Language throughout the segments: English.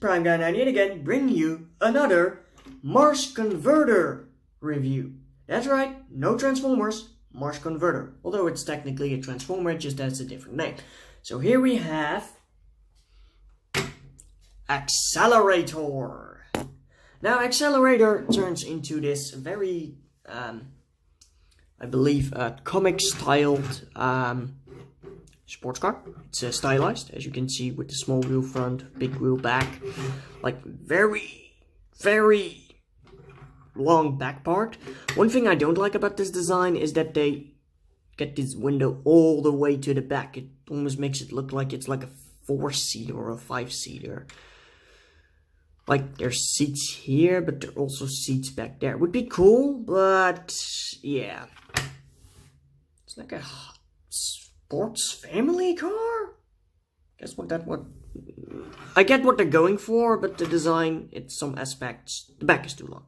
Prime Guy 98 again, bringing you another Mars Converter review. That's right, no Transformers, Mars Converter. Although it's technically a Transformer, just that it's a different name. So here we have Acelarator. Now Acelarator turns into this very, I believe, comic-styled sports car. It's stylized, as you can see, with the small wheel front, big wheel back, like very, very long back part. One thing I don't like about this design is that they get this window all the way to the back. It almost makes it look like it's like a 4-seater or a 5-seater. Like, there's seats here, but there are also seats back there. Would be cool, but yeah. It's like a sports family car? Guess what I get what they're going for, but the design, in some aspects, the back is too long.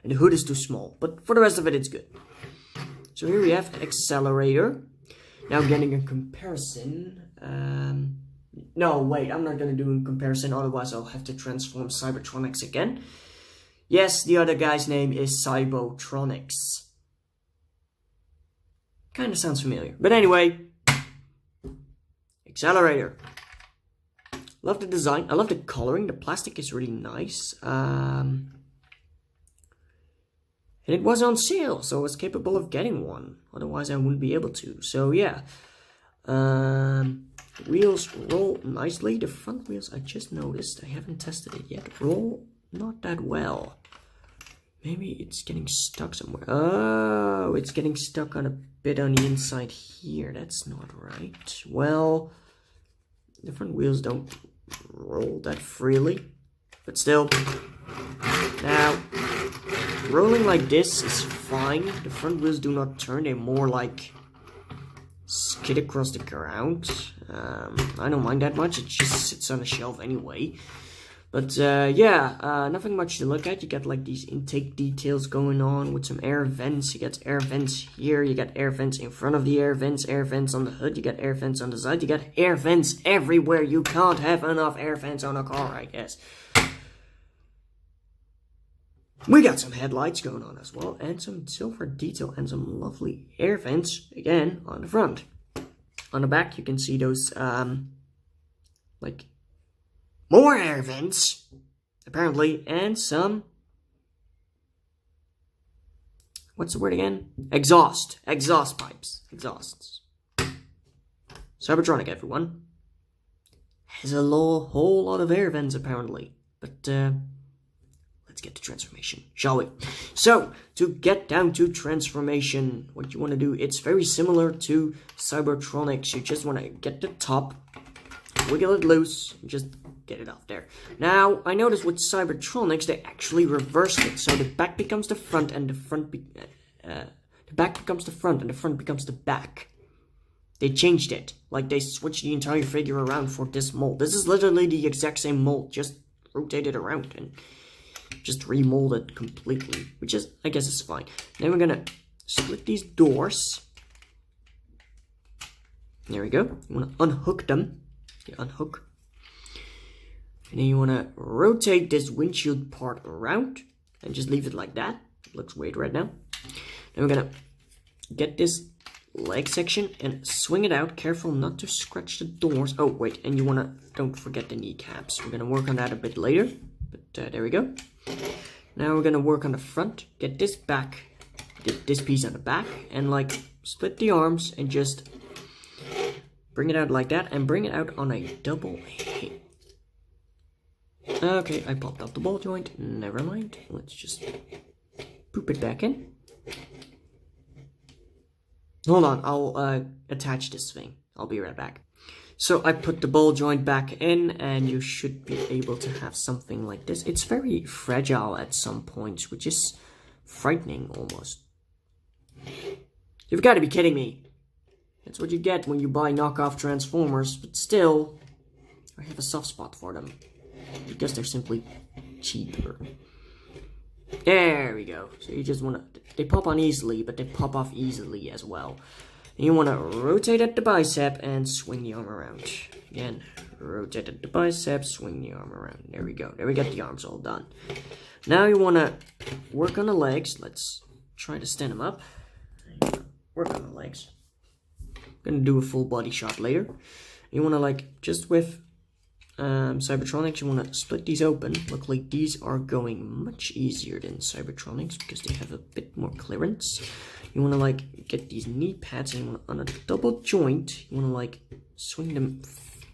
And the hood is too small. But for the rest of it, it's good. So here we have Acelarator. Now getting a comparison. No, wait, I'm not going to do a comparison, otherwise I'll have to transform Cybertronics again. Yes, the other guy's name is Cybertronics. Kind of sounds familiar. But anyway, Acelarator. Love the design. I love the coloring. The plastic is really nice. And it was on sale, so I was capable of getting one. Otherwise, I wouldn't be able to. So, yeah. Wheels roll nicely. The front wheels, I just noticed, I haven't tested it yet, roll not that well. Maybe it's getting stuck somewhere. Oh, it's getting stuck on a bit on the inside here. That's not right. Well, the front wheels don't roll that freely. But still. Now, rolling like this is fine. The front wheels do not turn. They're more like skid across the ground. I don't mind that much. It just sits on the shelf anyway. But yeah, nothing much to look at. You got like these intake details going on with some air vents. You got air vents here. You got air vents in front of the air vents on the hood. You got air vents on the side. You got air vents everywhere. You can't have enough air vents on a car, I guess. We got some headlights going on as well, and some silver detail, and some lovely air vents, again, on the front. On the back, you can see those, like, more air vents, apparently, and some, what's the word again? Exhaust pipes, exhausts. Cybertronic, everyone. Has a whole lot of air vents, apparently, but, let's get to transformation, shall we? So, to get down to transformation, what you want to do, it's very similar to Cybertronics. You just want to get the top, wiggle it loose, and just get it off there. Now, I noticed with Cybertronics, they actually reversed it. So the back becomes the front, and the back becomes the front, and the front becomes the back. They changed it. Like, they switched the entire figure around for this mold. This is literally the exact same mold, just rotated around, and just remold it completely, which is, I guess, is fine. Then we're gonna split these doors. There we go. You wanna unhook them. You unhook. And then you wanna rotate this windshield part around and just leave it like that. It looks weird right now. Then we're gonna get this leg section and swing it out. Careful not to scratch the doors. Oh, wait, and you wanna, don't forget the kneecaps. We're gonna work on that a bit later. But there we go. Now we're gonna work on the front. Get this back, get this piece on the back, and like split the arms and just bring it out like that, and bring it out on a double hit. Okay, I popped out the ball joint. Never mind. Let's just poop it back in. Hold on, I'll attach this thing. I'll be right back. So I put the ball joint back in, and you should be able to have something like this. It's very fragile at some points, which is frightening almost. You've got to be kidding me. That's what you get when you buy knockoff Transformers, but still, I have a soft spot for them. Because they're simply cheaper. There we go. So you just want to, they pop on easily, but they pop off easily as well. And you want to rotate at the bicep and swing the arm around. Again, rotate the biceps, swing the arm around. There we go. There we got the arms all done. Now you want to work on the legs. Let's try to stand them up. Work on the legs. Gonna do a full body shot later. You want to like, just with Cybertronics, you want to split these open. Luckily these are going much easier than Cybertronics because they have a bit more clearance. You want to like get these knee pads, and you want to, on a double joint, you want to like swing them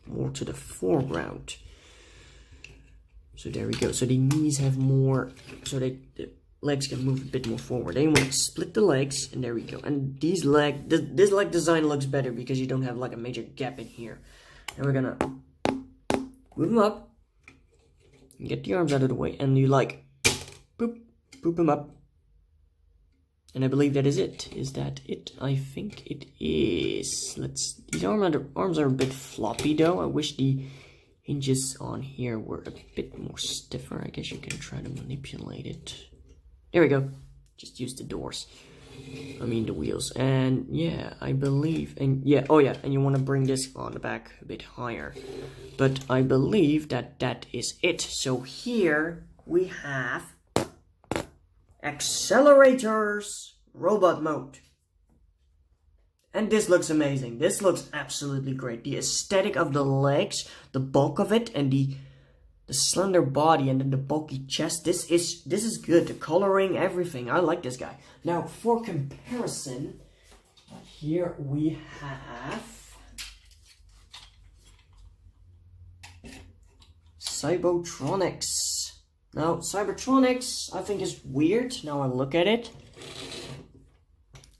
more to the foreground. So there we go. So the knees have more, so the legs can move a bit more forward. Then you want to split the legs, and there we go. And these this leg design looks better because you don't have like a major gap in here. And we're gonna move them up, and get the arms out of the way, and you like boop them up. And I believe that is it. Is that it? I think it is. These arms are a bit floppy though. I wish the hinges on here were a bit more stiffer. I guess you can try to manipulate it. There we go. Just use the doors. I mean the wheels. And yeah, I believe, and yeah, oh yeah, and you want to bring this on the back a bit higher. But I believe that is it. So here we have accelerators robot mode. And this looks amazing. This looks absolutely great. The aesthetic of the legs, the bulk of it, and the slender body, and then the bulky chest. This is good. The coloring, everything. I like this guy. Now, for comparison, here we have Cybertronics. Now, Cybertronics, I think is weird. Now I look at it,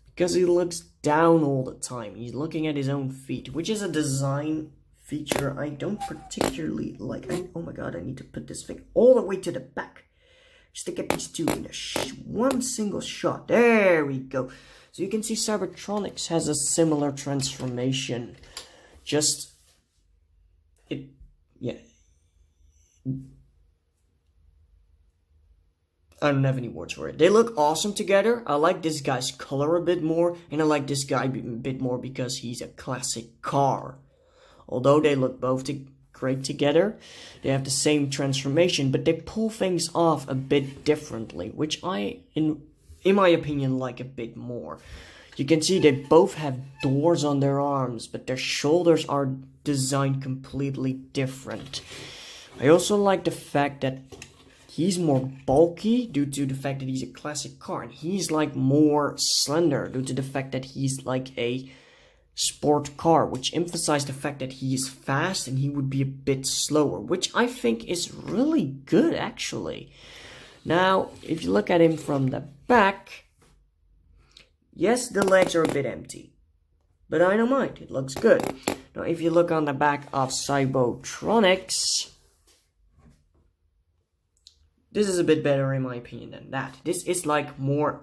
because he looks down all the time. He's looking at his own feet, which is a design feature I don't particularly like. Oh my god, I need to put this thing all the way to the back just to get these two in one single shot. There we go. So you can see Cybertronics has a similar transformation. I don't have any words for it. They look awesome together. I like this guy's color a bit more, and I like this guy a bit more because he's a classic car. Although they look both great together, they have the same transformation, but they pull things off a bit differently, which I, in my opinion, like a bit more. You can see they both have doors on their arms, but their shoulders are designed completely different. I also like the fact that he's more bulky due to the fact that he's a classic car, and he's like more slender due to the fact that he's like a sport car, which emphasizes the fact that he is fast and he would be a bit slower, which I think is really good actually. Now, if you look at him from the back, yes, the legs are a bit empty, but I don't mind, it looks good. Now, if you look on the back of Cybertronics, this is a bit better in my opinion than that. This is like more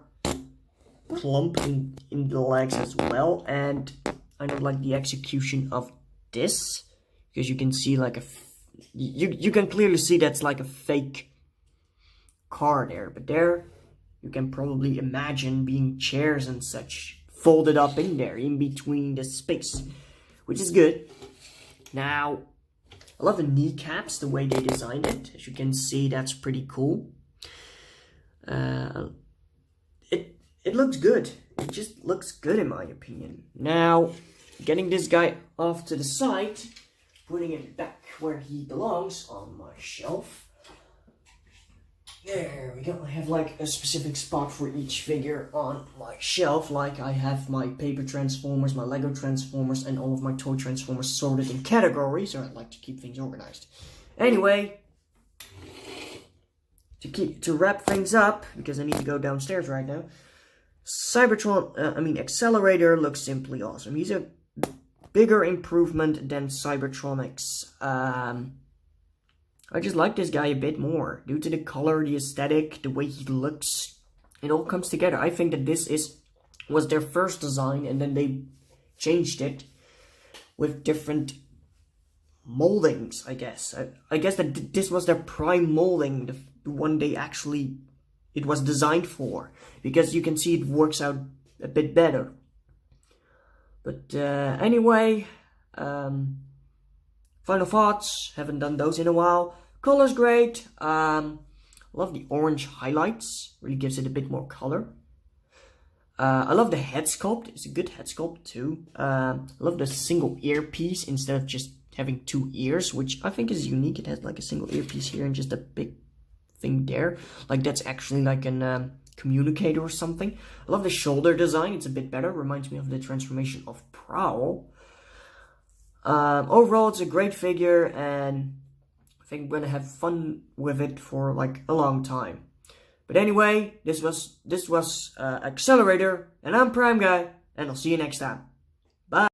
plump in the legs as well, and I don't like the execution of this, because you can see like you can clearly see that's like a fake car there, but there you can probably imagine being chairs and such folded up in there in between the space, which is good. Now, I love the kneecaps, the way they designed it. As you can see, that's pretty cool. It looks good. It just looks good in my opinion. Now, getting this guy off to the side, putting it back where he belongs on my shelf. There we go. I have like a specific spot for each figure on my shelf. Like I have my paper Transformers, my Lego Transformers, and all of my toy Transformers sorted in categories. So I like to keep things organized. Anyway, to wrap things up, because I need to go downstairs right now. Accelerator looks simply awesome. He's a bigger improvement than Cybertronics. I just like this guy a bit more due to the color, the aesthetic, the way he looks. It all comes together. I think that this was their first design, and then they changed it with different moldings, I guess. I guess that this was their prime molding, the one it was designed for, because you can see it works out a bit better. But anyway, Final thoughts, haven't done those in a while. Color's great. Love the orange highlights, really gives it a bit more color. I love the head sculpt, it's a good head sculpt too. I love the single earpiece instead of just having 2 ears, which I think is unique. It has like a single earpiece here and just a big thing there. Like that's actually like an communicator or something. I love the shoulder design, it's a bit better. Reminds me of the transformation of Prowl. Overall, it's a great figure, and I think I'm gonna have fun with it for like a long time. But anyway, this was Acelarator, and I'm Prime Guy, and I'll see you next time. Bye.